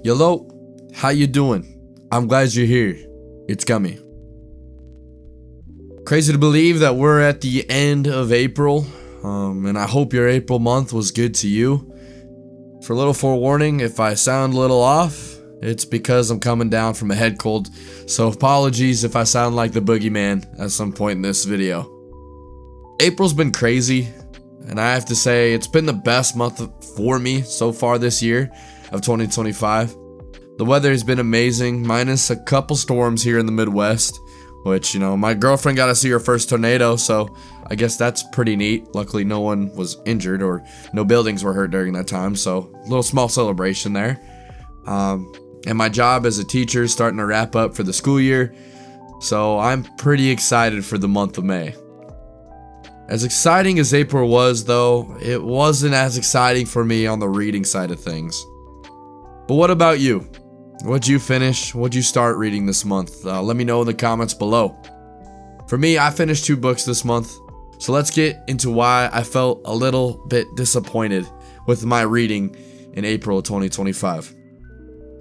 Hello, how you doing? I'm glad you're here. It's Gummy. Crazy to believe that we're at the end of April, and I hope your April month was good to you. For a little forewarning, if I sound a little off, it's because I'm coming down from a head cold, so apologies if I sound like the boogeyman at some point in this video. April's been crazy, and I have to say it's been the best month for me so far this year of 2025. The weather has been amazing, minus a couple storms here in the Midwest, which, my girlfriend got to see her first tornado, so I guess that's pretty neat. Luckily, no one was injured or no buildings were hurt during that time, so a little small celebration there. And my job as a teacher is starting to wrap up for the school year, so I'm pretty excited for the month of May. As exciting as April was, though, it wasn't as exciting for me on the reading side of things. But what about you? What'd you finish? What'd you start reading this month? Let me know in the comments below. For me, I finished 2 books this month, so let's get into why I felt a little bit disappointed with my reading in April of 2025.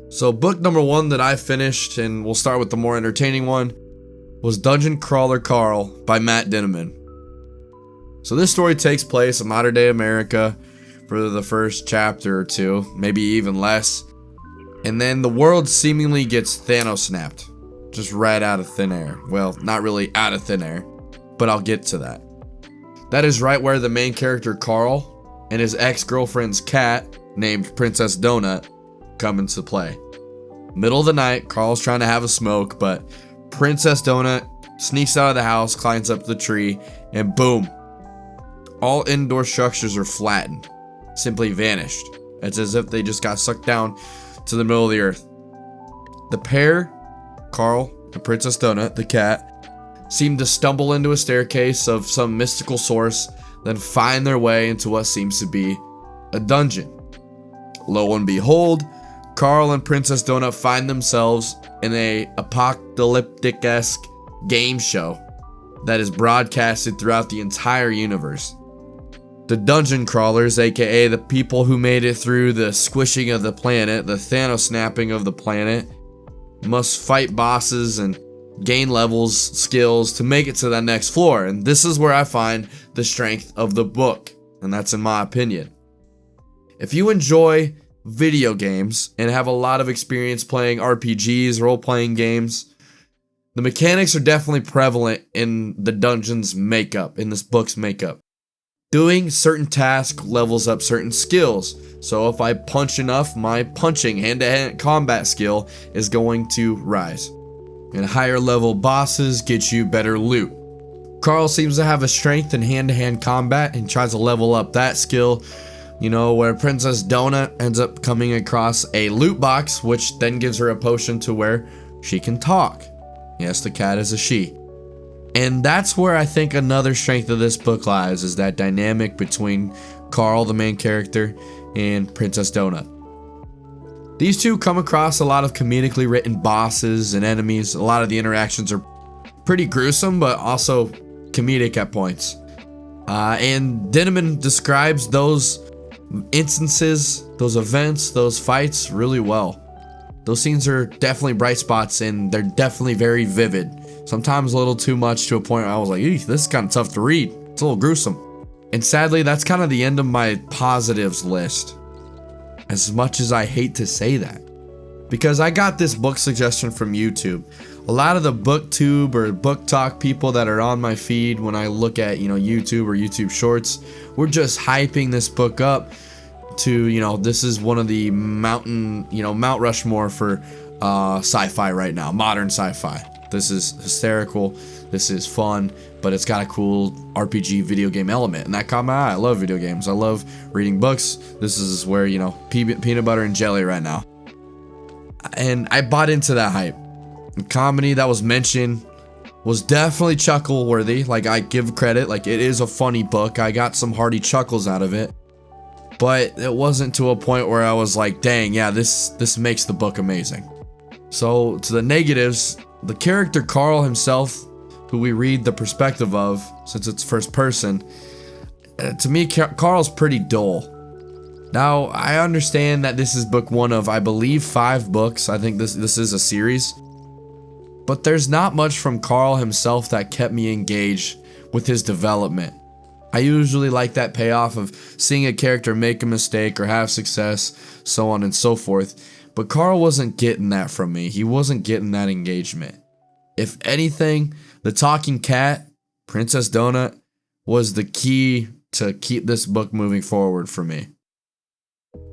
So book number 1 that I finished, and we'll start with the more entertaining one, was Dungeon Crawler Carl by Matt Dinniman. So this story takes place in modern day America for the first chapter or 2, maybe even less. And then the world seemingly gets Thanos snapped, just right out of thin air. Well, not really out of thin air, but I'll get to that. That is right where the main character Carl and his ex-girlfriend's cat, named Princess Donut, come into play. Middle of the night, Carl's trying to have a smoke, but Princess Donut sneaks out of the house, climbs up the tree, and boom, all indoor structures are flattened, simply vanished. It's as if they just got sucked down to the middle of the earth. The pair, Carl and Princess Donut, the cat, seem to stumble into a staircase of some mystical source, then find their way into what seems to be a dungeon. Lo and behold, Carl and Princess Donut find themselves in a apocalyptic-esque game show that is broadcasted throughout the entire universe. The dungeon crawlers, aka the people who made it through the squishing of the planet, the Thanos snapping of the planet, must fight bosses and gain levels, skills to make it to that next floor. And this is where I find the strength of the book, and that's in my opinion. If you enjoy video games and have a lot of experience playing RPGs, role-playing games, the mechanics are definitely prevalent in the dungeon's makeup, in this book's makeup. Doing certain tasks levels up certain skills. So if I punch enough, my punching hand-to-hand combat skill is going to rise. And higher level bosses get you better loot. Carl seems to have a strength in hand-to-hand combat and tries to level up that skill. Where Princess Donut ends up coming across a loot box, which then gives her a potion to where she can talk. Yes, the cat is a she. And that's where I think another strength of this book lies, is that dynamic between Carl, the main character, and Princess Donut. These two come across a lot of comedically written bosses and enemies. A lot of the interactions are pretty gruesome, but also comedic at points. And Dinniman describes those instances, those events, those fights really well. Those scenes are definitely bright spots, and they're definitely very vivid. Sometimes a little too much, to a point where I was like, this is kind of tough to read. It's a little gruesome. And sadly, that's kind of the end of my positives list. As much as I hate to say that. Because I got this book suggestion from YouTube. A lot of the booktube or book talk people that are on my feed when I look at, YouTube or YouTube shorts, we're just hyping this book up to, this is one of the Mount Rushmore for sci-fi right now, modern sci-fi. This is hysterical, this is fun, but it's got a cool RPG video game element, and that caught my eye. I love video games, I love reading books. This is where, peanut butter and jelly right now. And I bought into that hype. The comedy that was mentioned was definitely chuckle worthy. Like, I give credit, like, it is a funny book. I got some hearty chuckles out of it. But it wasn't to a point where I was like, dang, yeah, this makes the book amazing. So, to the negatives, the character Carl himself, who we read the perspective of, since it's first person, to me, Carl's pretty dull. Now, I understand that this is book one of, I believe, 5 books. I think this is a series. But there's not much from Carl himself that kept me engaged with his development. I usually like that payoff of seeing a character make a mistake or have success, so on and so forth. But Carl wasn't getting that from me. He wasn't getting that engagement. If anything, the talking cat, Princess Donut, was the key to keep this book moving forward for me.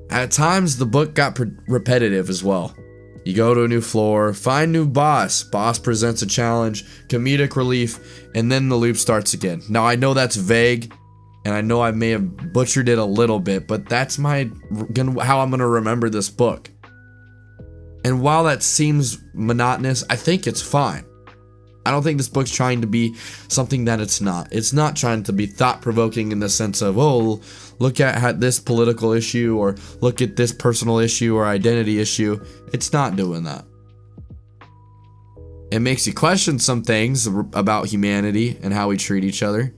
At times, the book got repetitive as well. You go to a new floor, find new boss presents a challenge, comedic relief, and then the loop starts again. Now, I know that's vague, and I know I may have butchered it a little bit, but that's how I'm going to remember this book. And while that seems monotonous, I think it's fine. I don't think this book's trying to be something that it's not. It's not trying to be thought-provoking in the sense of, oh, look at this political issue or look at this personal issue or identity issue. It's not doing that. It makes you question some things about humanity and how we treat each other,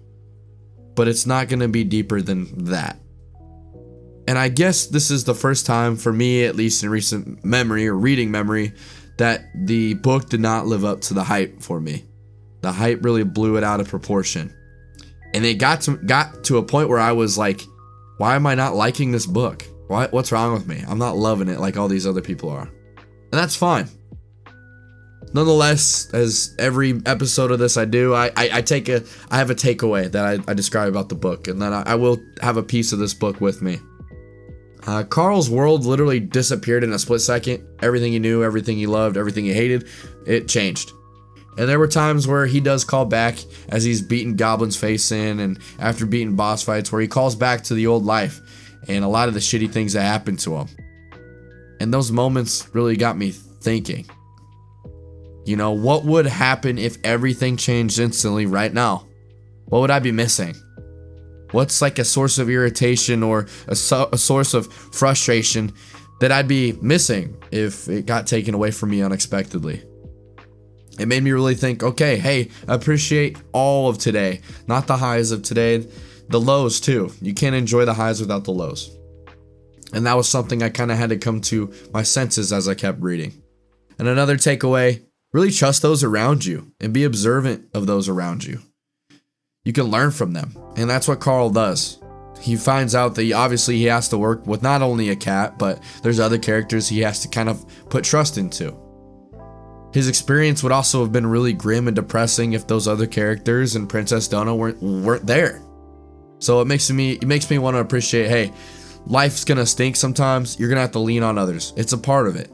but it's not going to be deeper than that. And I guess this is the first time for me, at least in recent memory or reading memory, that the book did not live up to the hype for me. The hype really blew it out of proportion. And it got to a point where I was like, why am I not liking this book? What's wrong with me? I'm not loving it like all these other people are. And that's fine. Nonetheless, as every episode of this I do, I have a takeaway that I describe about the book, and then I will have a piece of this book with me. Carl's world literally disappeared in a split second. Everything he knew, everything he loved, everything he hated, it changed. And there were times where he does call back as he's beating Goblin's face in and after beating boss fights where he calls back to the old life and a lot of the shitty things that happened to him. And those moments really got me thinking. You know, what would happen if everything changed instantly right now? What would I be missing? What's like a source of irritation or a source of frustration that I'd be missing if it got taken away from me unexpectedly? It made me really think, okay, hey, appreciate all of today, not the highs of today, the lows too. You can't enjoy the highs without the lows. And that was something I kind of had to come to my senses as I kept reading. And another takeaway, really trust those around you and be observant of those around you. You can learn from them, and that's what Carl does. He finds out that he has to work with not only a cat, but there's other characters he has to kind of put trust into. His experience would also have been really grim and depressing if those other characters and Princess Donut weren't there. So it makes me want to appreciate, hey, life's gonna stink sometimes. You're gonna have to lean on others. It's a part of it.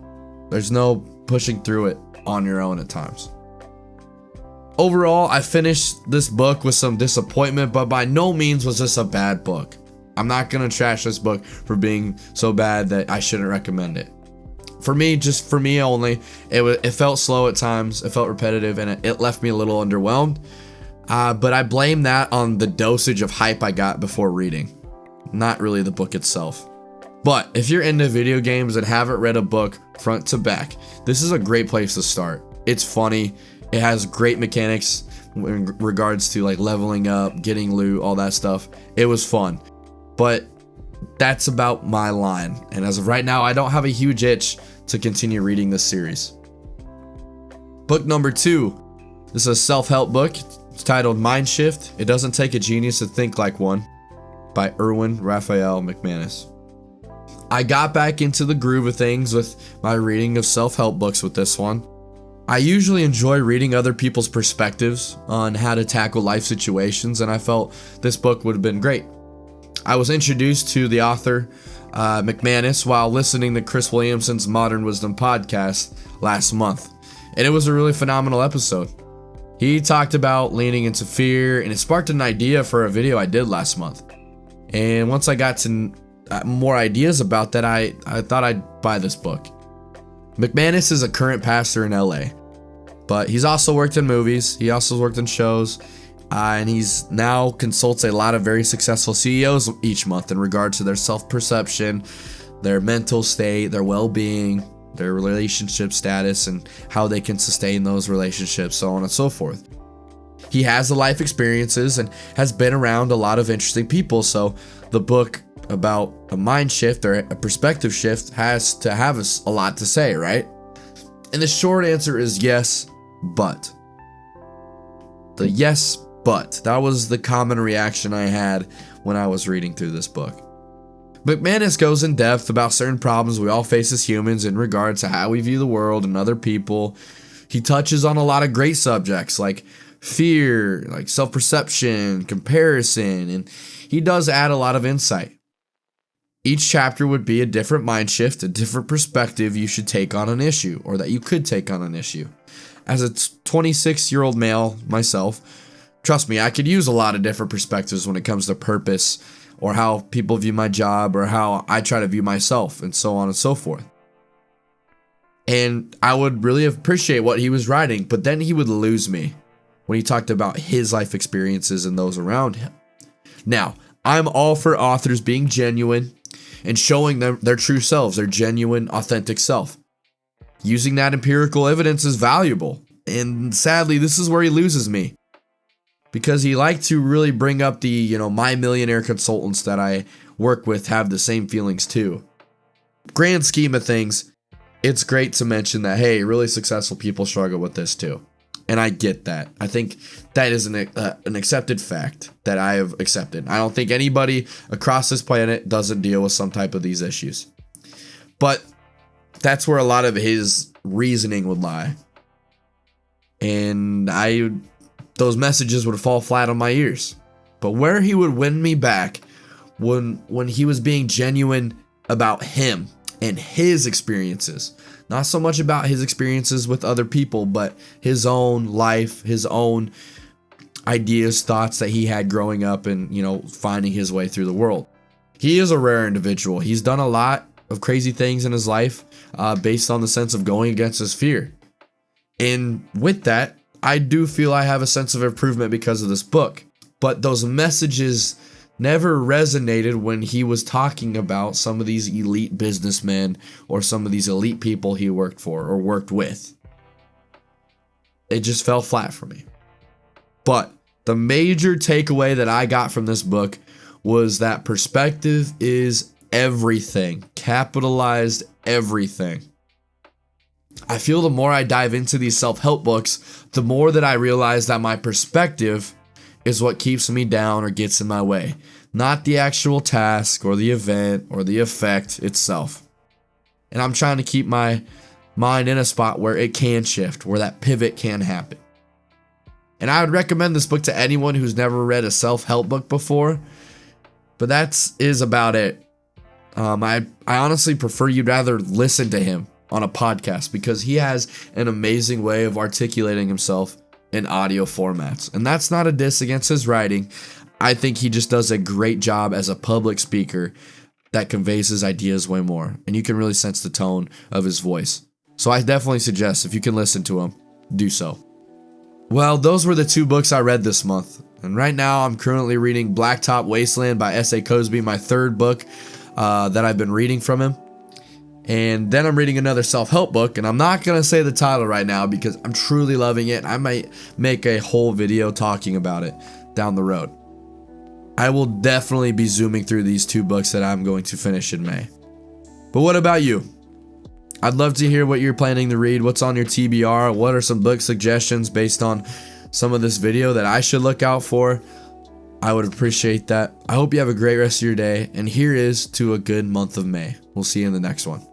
There's no pushing through it on your own at times. Overall, I finished this book with some disappointment, but by no means was this a bad book. I'm not going to trash this book for being so bad that I shouldn't recommend it. For me, just for me only, it felt slow at times, it felt repetitive, and it left me a little underwhelmed. But I blame that on the dosage of hype I got before reading, not really the book itself. But if you're into video games and haven't read a book front to back, this is a great place to start. It's funny. It has great mechanics in regards to like leveling up, getting loot, all that stuff. It was fun. But that's about my line. And as of right now, I don't have a huge itch to continue reading this series. Book number 2. This is a self-help book. It's titled Mind Shift. It Doesn't Take a Genius to Think Like One by Erwin Raphael McManus. I got back into the groove of things with my reading of self-help books with this one. I usually enjoy reading other people's perspectives on how to tackle life situations, and I felt this book would have been great. I was introduced to the author, McManus, while listening to Chris Williamson's Modern Wisdom podcast last month, and it was a really phenomenal episode. He talked about leaning into fear, and it sparked an idea for a video I did last month. And once I got to more ideas about that, I thought I'd buy this book. McManus is a current pastor in LA, but he's also worked in movies, he also worked in shows, and he's now consults a lot of very successful CEOs each month in regard to their self-perception, their mental state, their well-being, their relationship status, and how they can sustain those relationships, so on and so forth. He has the life experiences and has been around a lot of interesting people, so the book about a mind shift or a perspective shift has to have a lot to say, right? And the short answer is yes, but. The yes, but. That was the common reaction I had when I was reading through this book. McManus goes in depth about certain problems we all face as humans in regards to how we view the world and other people. He touches on a lot of great subjects like fear, like self-perception, comparison, and he does add a lot of insight. Each chapter would be a different mind shift, a different perspective you should take on an issue, or that you could take on an issue. As a 26-year-old male myself, trust me, I could use a lot of different perspectives when it comes to purpose, or how people view my job, or how I try to view myself, and so on and so forth. And I would really appreciate what he was writing, but then he would lose me when he talked about his life experiences and those around him. Now, I'm all for authors being genuine and showing them their true selves, their genuine, authentic self. Using that empirical evidence is valuable, and sadly, this is where he loses me. Because he liked to really bring up the, my millionaire consultants that I work with have the same feelings too. Grand scheme of things, it's great to mention that, hey, really successful people struggle with this too. And I get that. I think that is an accepted fact that I have accepted. I don't think anybody across this planet doesn't deal with some type of these issues. But that's where a lot of his reasoning would lie. And those messages would fall flat on my ears. But where he would win me back when he was being genuine about him and his experiences. Not so much about his experiences with other people, but his own life, his own ideas, thoughts that he had growing up and, finding his way through the world. He is a rare individual. He's done a lot of crazy things in his life based on the sense of going against his fear. And with that, I do feel I have a sense of improvement because of this book. But those messages never resonated when he was talking about some of these elite businessmen or some of these elite people he worked for or worked with. It just fell flat for me. But the major takeaway that I got from this book was that perspective is everything. Capitalized everything. I feel the more I dive into these self-help books, the more that I realize that my perspective is what keeps me down or gets in my way, not the actual task or the event or the effect itself. And I'm trying to keep my mind in a spot where it can shift, where that pivot can happen. And I would recommend this book to anyone who's never read a self-help book before, but that is about it. I honestly prefer you'd rather listen to him on a podcast because he has an amazing way of articulating himself in audio formats. And that's not a diss against his writing. I think he just does a great job as a public speaker that conveys his ideas way more. And you can really sense the tone of his voice. So I definitely suggest if you can listen to him, do so. Well, those were the 2 books I read this month. And right now I'm currently reading Blacktop Wasteland by S.A. Cosby, my 3rd book that I've been reading from him. And then I'm reading another self-help book, and I'm not going to say the title right now because I'm truly loving it. I might make a whole video talking about it down the road. I will definitely be zooming through these 2 books that I'm going to finish in May. But what about you? I'd love to hear what you're planning to read. What's on your TBR? What are some book suggestions based on some of this video that I should look out for? I would appreciate that. I hope you have a great rest of your day, and here is to a good month of May. We'll see you in the next one.